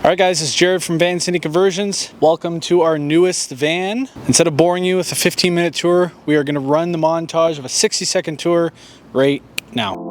Alright guys, it's Jared from Van City Conversions. Welcome to our newest van. Instead of boring you with a 15-minute tour, we are going to run the montage of a 60-second tour right now.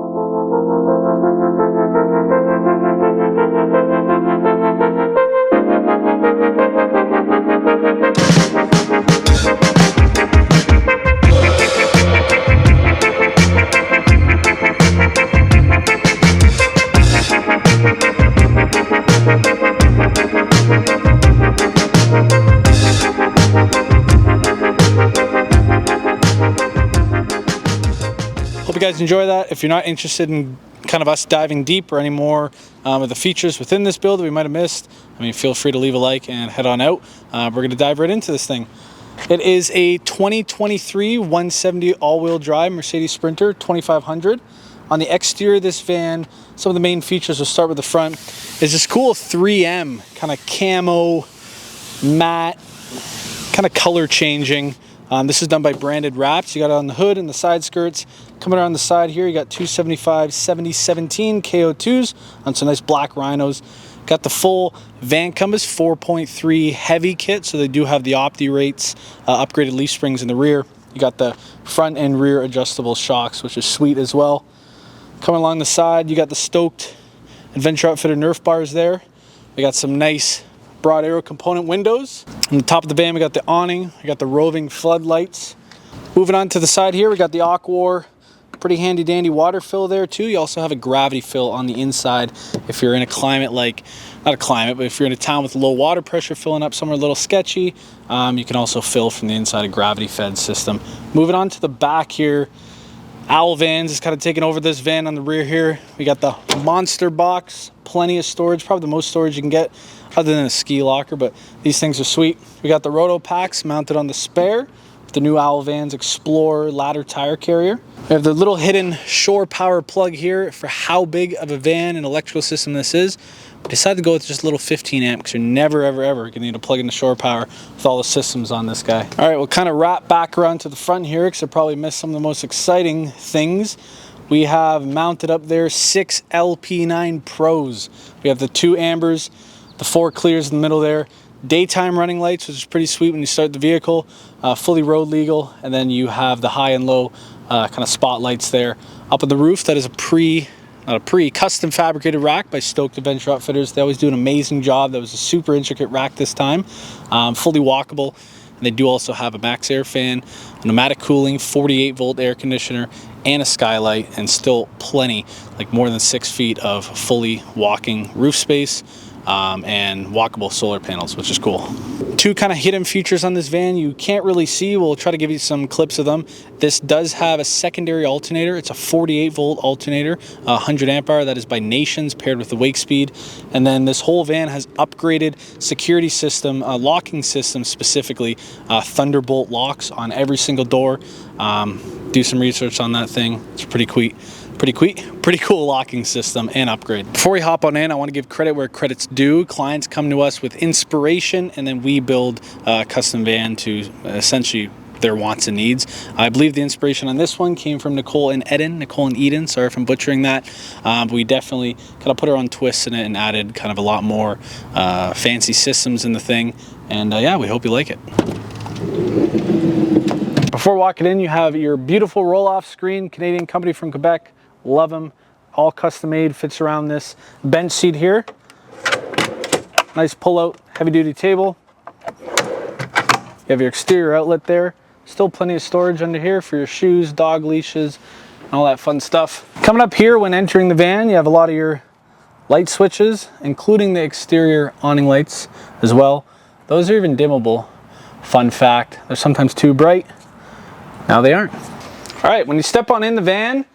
Hope you guys enjoy that. If you're not interested in kind of us diving deeper anymore of the features within this build that we might have missed, I mean, feel free to leave a like and head on out. We're going to dive right into this thing. It is a 2023 170 all-wheel drive Mercedes Sprinter 2500. On the exterior of this van, some of the main features, we'll start with the front, is this cool 3M kind of camo, matte, kind of color changing. This is done by Branded Wraps. You got it on the hood and the side skirts. Coming around the side here, you got 275 7017 KO2s on some nice black rhinos. Got the full van compass 4.3 heavy kit, so they do have the Opti rates, upgraded leaf springs in the rear. You got the front and rear adjustable shocks, which is sweet as well. Coming along the side, you got the stoked Adventure Outfitter Nerf bars there. We got some nice broad arrow component windows. On the top of the van, we got the awning. We got the roving floodlights. Moving on to the side here, we got the Aquar. Pretty handy dandy water fill there too. You also have a gravity fill on the inside if you're in a climate like, not a climate, but if you're in a town with low water pressure, filling up somewhere a little sketchy, you can also fill from the inside, a gravity fed system. Moving on to the back here, Owl Vans is kind of taking over this van on the rear here. We got the monster box, plenty of storage, probably the most storage you can get other than a ski locker, but these things are sweet. We got the roto packs mounted on the spare, the new Owl Vans Explorer ladder tire carrier. We have the little hidden shore power plug here for how big of a van and electrical system this is. We decided to go with just a little 15 amp because you're never ever gonna need to plug into shore power with all the systems on this guy. All right, we'll kind of wrap back around to the front here because I probably missed some of the most exciting things. We have mounted up there 6 LP9 Pros. We have the 2 ambers, the 4 clears in the middle there. Daytime running lights, which is pretty sweet when you start the vehicle, fully road legal, and then you have the high and low kind of spotlights there. Up on the roof, that is a custom fabricated rack by Stoked Adventure Outfitters. They always do an amazing job. That was a super intricate rack this time, fully walkable. And they do also have a max air fan, a pneumatic cooling, 48 volt air conditioner, and a skylight, and still plenty, like more than 6 feet of fully walking roof space. And walkable solar panels, which is cool. 2 kind of hidden features on this van you can't really see. We'll try to give you some clips of them. This does have a secondary alternator. It's a 48 volt alternator, 100 amp hour. That is by Nations, paired with the wake speed. And then this whole van has upgraded security system, locking system specifically, Thunderbolt locks on every single door. Do some research on that thing. It's pretty cool locking system and upgrade. Before we hop on in, I want to give credit where credit's due. Clients come to us with inspiration, and then we build a custom van to essentially their wants and needs. I believe the inspiration on this one came from Nicole and Eden. Sorry if I'm butchering that. But we definitely kind of put our own twists in it and added kind of a lot more fancy systems in the thing. And yeah, we hope you like it. Before walking in, you have your beautiful roll-off screen, Canadian company from Quebec. Love them. All custom made, fits around this bench seat here. Nice pull-out, heavy-duty table. You have your exterior outlet there. Still plenty of storage under here for your shoes, dog leashes, and all that fun stuff. Coming up here when entering the van, you have a lot of your light switches, including the exterior awning lights as well. Those are even dimmable. Fun fact, they're sometimes too bright. Now they aren't. All right, when you step on in the van,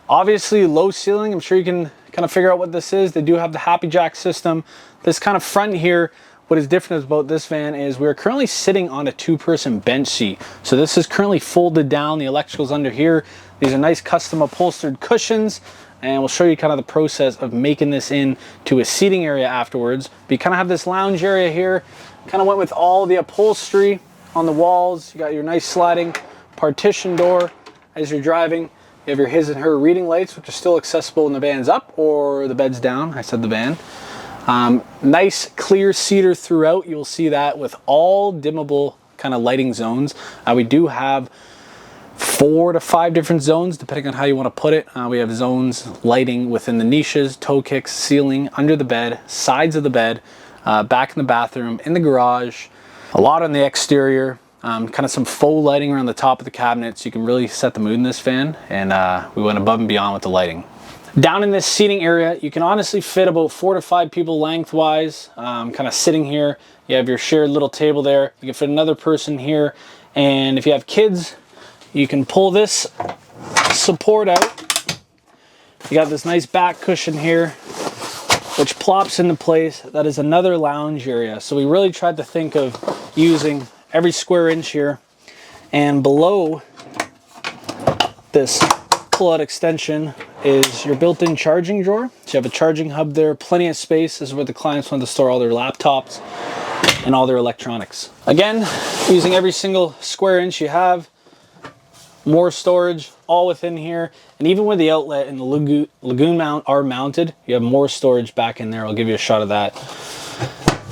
obviously low ceiling. I'm sure you can kind of figure out what this is. They do have the Happy Jack system. This kind of front here, what is different about this van is we're currently sitting on a 2-person bench seat. So this is currently folded down. The electrical's under here. These are nice custom upholstered cushions. And we'll show you kind of the process of making this into a seating area afterwards. But you kind of have this lounge area here. Kind of went with all the upholstery on the walls. You got your nice sliding partition door as you're driving. You have your his and her reading lights, which are still accessible when the van's up or the bed's down. I said the van. Nice clear cedar throughout. You'll see that with all dimmable kind of lighting zones. We do have 4 to 5 different zones depending on how you want to put it. We have zones lighting within the niches, toe kicks, ceiling, under the bed, sides of the bed, back in the bathroom, in the garage, a lot on the exterior, kind of some faux lighting around the top of the cabinet so you can really set the mood in this van, and we went above and beyond with the lighting. Down in this seating area, you can honestly fit about 4 to 5 people lengthwise, kind of sitting here. You have your shared little table there. You can fit another person here, and if you have kids, you can pull this support out. You got this nice back cushion here, which plops into place. That is another lounge area. So we really tried to think of using every square inch here. And below this pull-out extension is your built-in charging drawer. So you have a charging hub there, plenty of space. This is where the clients want to store all their laptops and all their electronics. Again, using every single square inch you have. More storage all within here, and even where the outlet and the lagoon mount are mounted, you have more storage back in there. I'll give you a shot of that.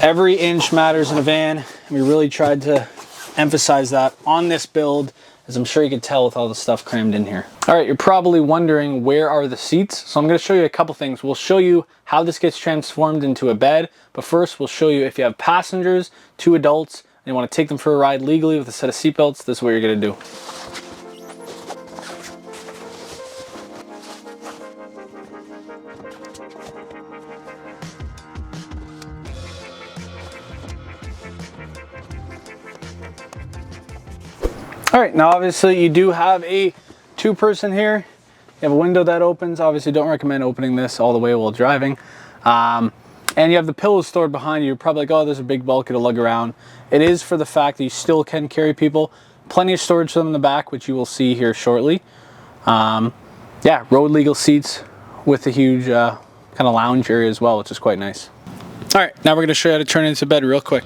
Every inch matters in a van, and we really tried to emphasize that on this build, as I'm sure you can tell with all the stuff crammed in here. All right, you're probably wondering where are the seats, so I'm going to show you a couple things. We'll show you how this gets transformed into a bed, but first we'll show you if you have passengers, 2 adults, and you want to take them for a ride legally with a set of seatbelts, this is what you're going to do. All right, now obviously you do have a 2-person here. You have a window that opens. Obviously don't recommend opening this all the way while driving. And you have the pillows stored behind you. You're probably like, oh, there's a big bulky to lug around. It is for the fact that you still can carry people. Plenty of storage for them in the back, which you will see here shortly. Yeah, road legal seats with a huge kind of lounge area as well, which is quite nice. All right, now we're gonna show you how to turn it into bed real quick.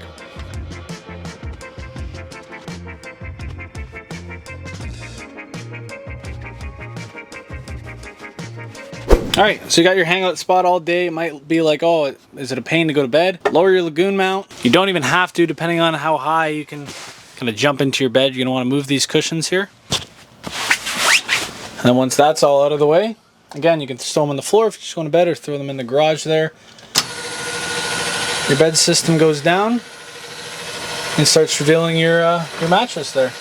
All right, so you got your hangout spot all day. It might be like, oh, is it a pain to go to bed? Lower your lagoon mount. You don't even have to, depending on how high you can kind of jump into your bed. You're gonna wanna move these cushions here. And then once that's all out of the way, again, you can throw them on the floor if you're just going to bed, or throw them in the garage there. Your bed system goes down and starts revealing your mattress there.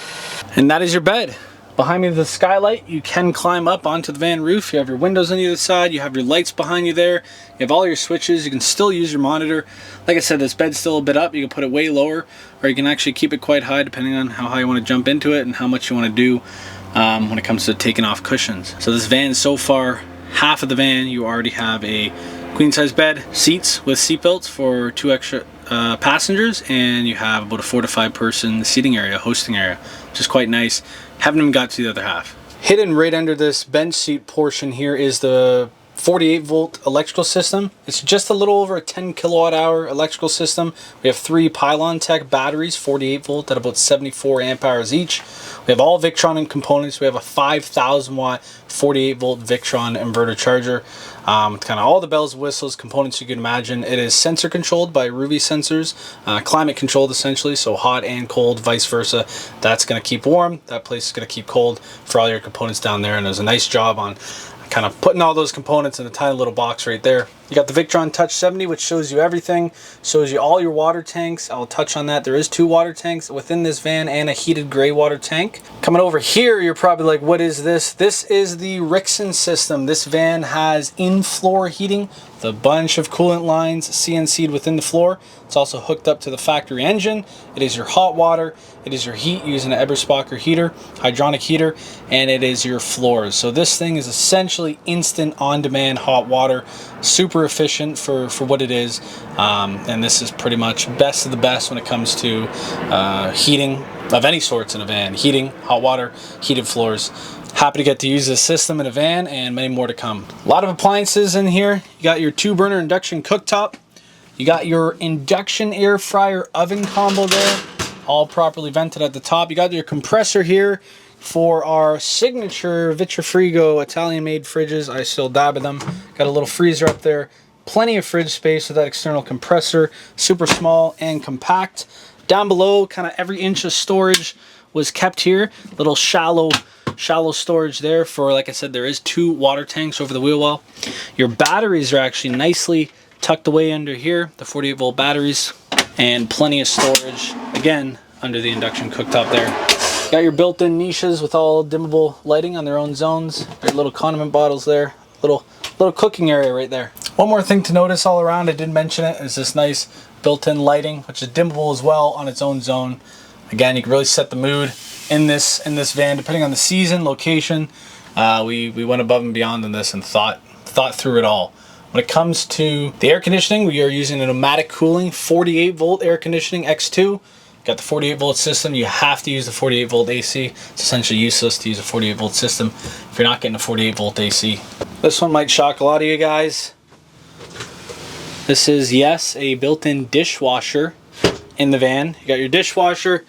And that is your bed. Behind me, the skylight, you can climb up onto the van roof. You have your windows on the other side. You have your lights behind you there. You have all your switches. You can still use your monitor. Like I said, this bed's still a bit up. You can put it way lower, or you can actually keep it quite high depending on how high you want to jump into it and how much you want to do when it comes to taking off cushions. So this van, so far, half of the van, you already have a queen size bed, seats with seat belts for 2 extra passengers, and you have about a 4 to 5 person seating area, hosting area, which is quite nice. Haven't even got to the other half. Hidden right under this bench seat portion here is the 48 volt electrical system. It's just a little over a 10 kilowatt hour electrical system. We have 3 Pylon Tech batteries, 48 volt at about 74 amp hours each. We have all Victron components. We have a 5,000 watt 48 volt Victron inverter charger. Kind of all the bells and whistles, components you can imagine. It is sensor controlled by Ruby sensors, climate controlled essentially, so hot and cold, vice versa. That's going to keep warm. That place is going to keep cold for all your components down there, and there's a nice job on kind of putting all those components in a tiny little box right there. You got the Victron Touch 70, which shows you everything, shows you all your water tanks. I'll touch on that. There is 2 water tanks within this van and a heated gray water tank. Coming over here, you're probably like, what is this? This is the Rixson system. This van has in-floor heating, the bunch of coolant lines CNC'd within the floor. It's also hooked up to the factory engine. It is your hot water, it is your heat using an Eberspacher heater, hydronic heater, and it is your floors. So this thing is essentially instant on-demand hot water, super efficient for what it is, and this is pretty much best of the best when it comes to heating of any sorts in a van. Heating, hot water, heated floors. Happy to get to use this system in a van, and many more to come. A lot of appliances in here. You got your 2-burner induction cooktop. You got your induction air fryer oven combo there, all properly vented at the top. You got your compressor here for our signature Vitrifrigo Italian made fridges. I still dab at them. Got a little freezer up there. plenty of fridge space with that external compressor, super small and compact. Down below, kind of every inch of storage was kept here. Little shallow storage there for, like I said, there is 2 water tanks over the wheel well. Your batteries are actually nicely tucked away under here, the 48 volt batteries, and plenty of storage, again, under the induction cooktop there. Got your built-in niches with all dimmable lighting on their own zones. Your little condiment bottles there, little cooking area right there. One more thing to notice all around, I did mention it, is this nice built-in lighting, which is dimmable as well on its own zone. Again, you can really set the mood in this van depending on the season, location. We went above and beyond in this and thought through it all. When it comes to the air conditioning, we are using a pneumatic cooling 48 volt air conditioning X2. Got the 48 volt system. You have to use the 48 volt AC. It's essentially useless to use a 48 volt system if you're not getting a 48 volt AC. This one might shock a lot of you guys. This is, yes, a built-in dishwasher in the van. You got your dishwasher,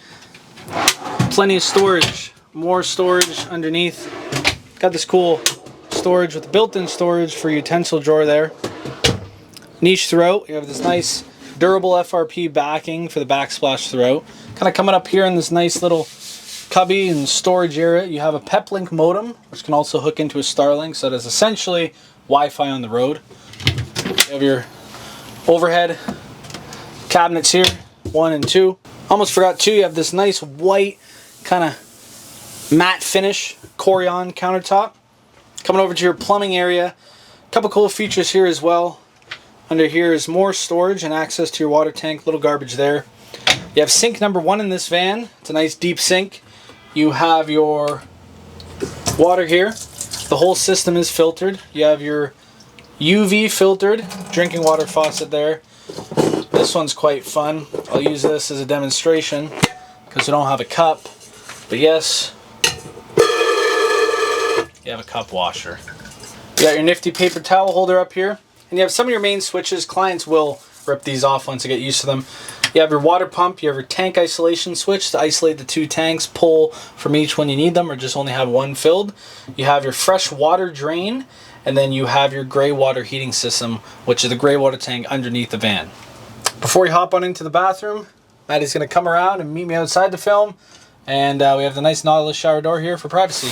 plenty of storage, more storage underneath. Got this cool storage with the built-in storage for your utensil drawer there. Niche throughout. You have this nice durable FRP backing for the backsplash throughout. Kind of coming up here in this nice little cubby and storage area, you have a Peplink modem, which can also hook into a Starlink, so it is essentially Wi-Fi on the road. You have your overhead cabinets here, 1 and 2. Almost forgot too, you have this nice white kind of matte finish Corian countertop. Coming over to your plumbing area, a couple cool features here as well. Under here is more storage and access to your water tank, little garbage there. You have sink number 1 in this van. It's a nice deep sink. You have your water here. The whole system is filtered. You have your UV filtered drinking water faucet there. This one's quite fun. I'll use this as a demonstration because we don't have a cup. But yes, you have a cup washer. You got your nifty paper towel holder up here. And you have some of your main switches. Clients will rip these off once they get used to them. You have your water pump. You have your tank isolation switch to isolate the 2 tanks. Pull from each when you need them or just only have one filled. You have your fresh water drain. And then you have your gray water heating system, which is the gray water tank underneath the van. Before we hop on into the bathroom, Maddie's going to come around and meet me outside to film. And we have the nice Nautilus shower door here for privacy.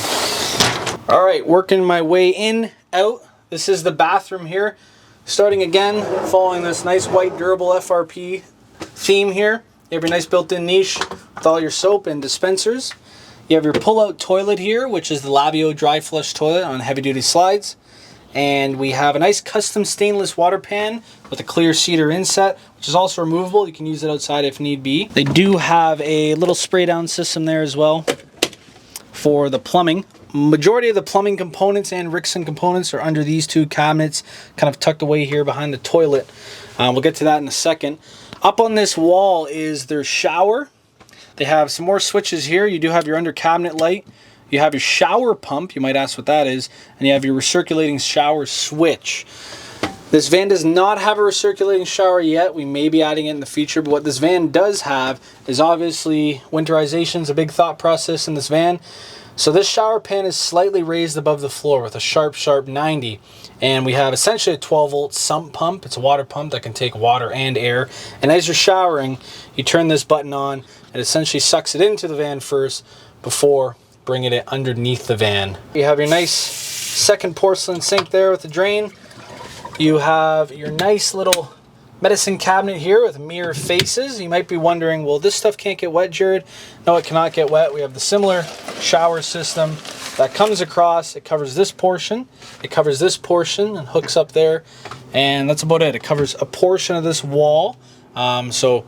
All right, working my way in, out. This is the bathroom here. Starting again, following this nice white durable FRP theme here. You have your nice built-in niche with all your soap and dispensers. You have your pull-out toilet here, which is the Lavio dry flush toilet on heavy-duty slides. And we have a nice custom stainless water pan with a clear cedar inset, which is also removable. You can use it outside if need be. They do have a little spray-down system there as well for the plumbing. Majority of the plumbing components and Rickson components are under these 2 cabinets, kind of tucked away here behind the toilet. We'll get to that in a second. Up on this wall is their shower. They have some more switches here. You do have your under cabinet light. You have your shower pump. You might ask what that is. And you have your recirculating shower switch. This van does not have a recirculating shower yet. We may be adding it in the future. But what this van does have is obviously winterization is a big thought process in this van. So this shower pan is slightly raised above the floor with a sharp 90. And we have essentially a 12 volt sump pump. It's a water pump that can take water and air. And as you're showering, you turn this button on. It essentially sucks it into the van first before bringing it underneath the van. You have your nice second porcelain sink there with the drain. You have your nice little medicine cabinet here with mirror faces. You might be wondering, well, this stuff can't get wet, Jared. No, it cannot get wet. We have the similar shower system that comes across. It covers this portion. It covers this portion and hooks up there. And that's about it. It covers a portion of this wall. So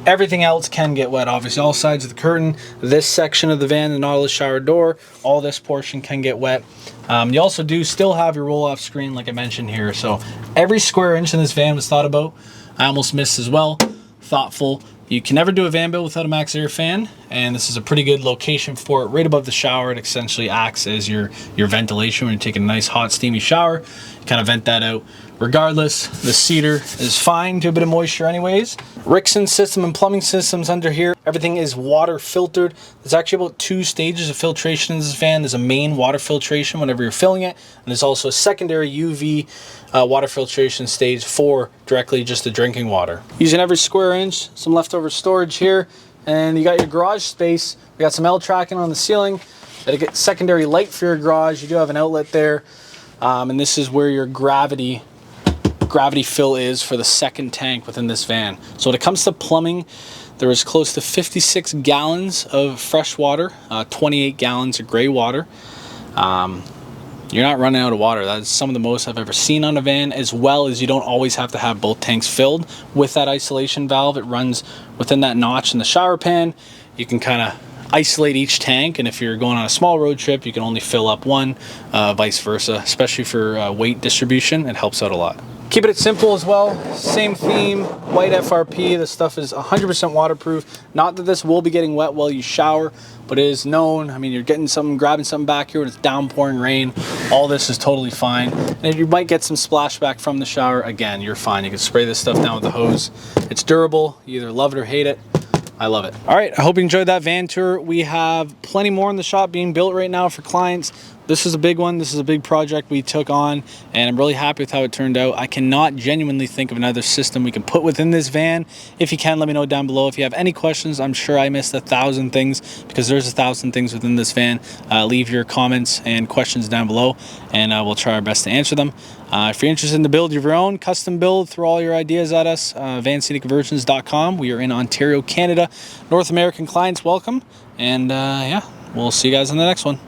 everything else can get wet. Obviously, all sides of the curtain, this section of the van, the Nautilus shower door, all this portion can get wet. You also do still have your roll-off screen, like I mentioned here. So every square inch in this van was thought about. I almost missed as well. Thoughtful. You can never do a van build without a max air fan. and this is a pretty good location for it. Right above the shower, it essentially acts as your ventilation when you're taking a nice hot steamy shower. You kind of vent that out. Regardless, the cedar is fine to a bit of moisture anyways. Rixson system and plumbing systems under here. Everything is water filtered. There's actually about 2 stages of filtration in this van. There's a main water filtration whenever you're filling it, and there's also a secondary UV water filtration stage for directly just the drinking water. Using every square inch, some leftover storage here, and you got your garage space. We got some L tracking on the ceiling. Got a secondary light for your garage. You do have an outlet there, and this is where your gravity fill is for the second tank within this van. So when it comes to plumbing, there is close to 56 gallons of fresh water, 28 gallons of gray water. You're not running out of water. That's some of the most I've ever seen on a van, as well as you don't always have to have both tanks filled. With that isolation valve, it runs within that notch in the shower pan. You can kind of isolate each tank, and if you're going on a small road trip, you can only fill up one, vice versa, especially for weight distribution. It helps out a lot. Keeping it simple as well, same theme, white FRP. This stuff is 100% waterproof. Not that this will be getting wet while you shower, but it is known. I mean, you're getting something, grabbing something back here when it's downpouring rain. All this is totally fine. And you might get some splashback from the shower. Again, you're fine. You can spray this stuff down with the hose. It's durable. You either love it or hate it. I love it. All right, I hope you enjoyed that van tour. We have plenty more in the shop being built right now for clients. This is a big one. This is a big project we took on, and I'm really happy with how it turned out. I cannot genuinely think of another system we can put within this van. If you can, let me know down below. If you have any questions, I'm sure I missed 1,000 things, because there's 1,000 things within this van. Leave your comments and questions down below, and we'll try our best to answer them. If you're interested in the build of your own custom build, throw all your ideas at us. vanciniconversions.com. We are in Ontario, Canada. North American clients welcome, and yeah, we'll see you guys in the next one.